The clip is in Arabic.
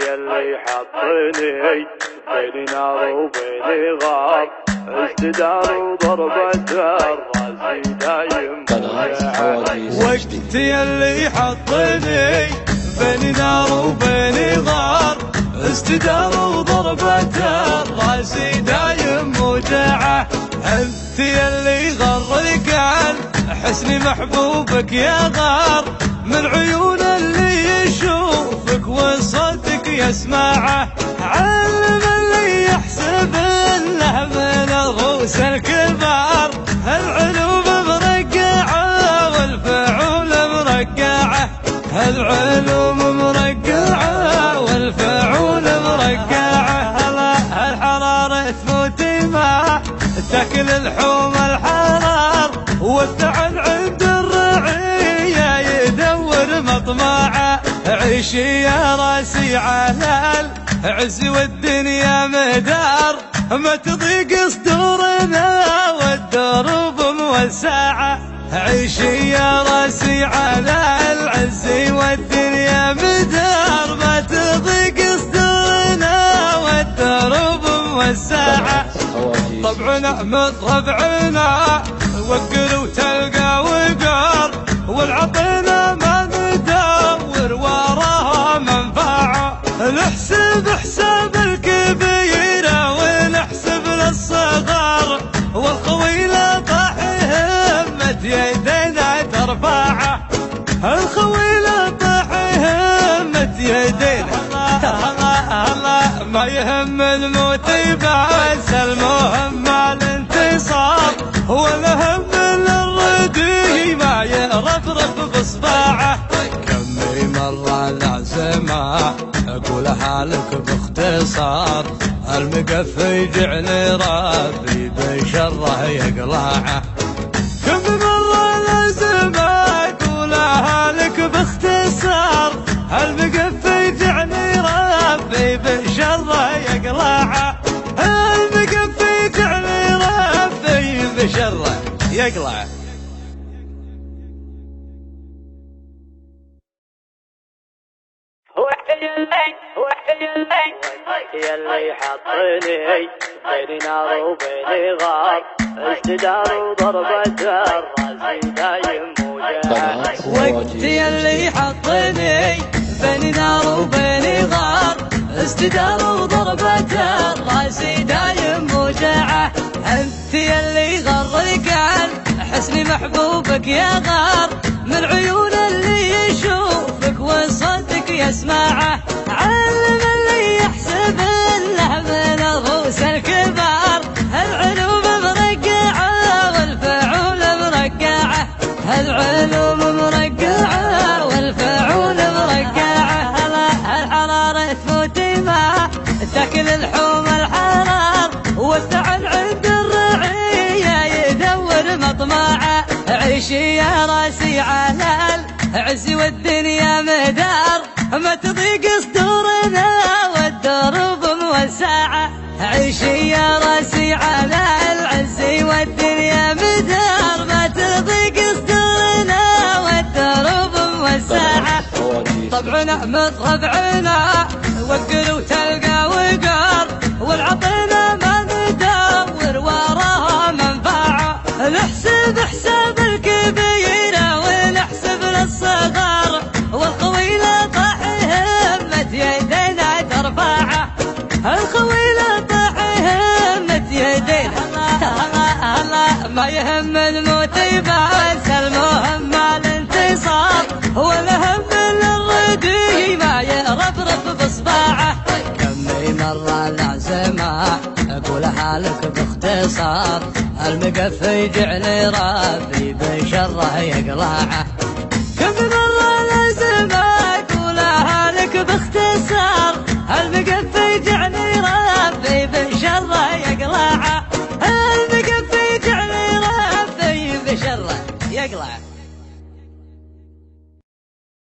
يلي حطني بين نار وبين غار، استدار وضربة الراس دايم وقت يلي حطني بين نار وبين غار، استدار وضربة الراس دايم موجعه. انت يلي غرك عن حسن محبوبك يا غار، من عيون اللي يشوفك وصوتك يسمعه. علم اللي يحسب انه من الروس الكبار، العلوم مرقعه والفعول مرقعه، العلوم مرقعه والفعول مرقعه. الحرارة تفوت ما تاكل اللحوم الحرار، والثعن عند الرعية يدور مطمعه. عيشي يا راسي على العز والدنيا مدار، ما تضيق صدورنا والدروب موسعه. عيشي يا راسي على العز والدنيا مدار، ما تضيق صدورنا والدروب موسعه. طبعنا من ربعنا وقر وتلقى وقار، والعطينا ما ندور وراها منفعه. نحسب حساب الكبيره ونحسب للصغار، والخويله طاح همت يدينا ترفعه. الخويله طاح همت يدينا الله ما يهم الموت بس المهم الانتصار، والهم للردي ما يرفرف بصباعه. كمي مرة العزمة اقولها لك باختصار، المقفي جعل ربي بشره يقلعه. كم مرة العزمة اقولها لك باختصار، المقفي جعل ربي بشره يقلعه. المقفي جعل ربي بشره يقلعه. يلي حطني بين نار وبين غار، استدار وضربة الراس دايم موجعه. وقت يلي حطني بين نار وبين غار، استدار وضربة الراس دايم موجعه. انت يلي غرك عن حسن محبوبك يا غار، من عيون اللي يشوفك وصوتك يسمعه. علم اللي يحسب انه من الروس الكبار، العلوم مرقعه والفعول مرقعه، العلوم مرقعه والفعول مرقعه. الحرارة تفوت ما تاكل اللحوم الحرار، والثعن عند الرعية يدور مطمعه. عيشي يا راسي على العز والدنيا مدار، ما تضيق صدورنا والدروب موسعه. عيشي يا راسي على العز والدنيا مدار، ما تضيق صدورنا والدروب موسعه. طبعنا من ربعنا وقر وتلقى وقار، والعطينا ما ندور وراها منفعه. نحسب حساب الكبيره ونحسب للصغار، والخويله طاح همت يدينا ترفعه. الخويله طاح همت يدينا الله ما يهم الموت بس المهم الانتصار، والهم للردي ما يرفرف بصباعه. كمي مرة العزمة اقولها لك باختصار، المقفي جعل ربي بشره يقلعه.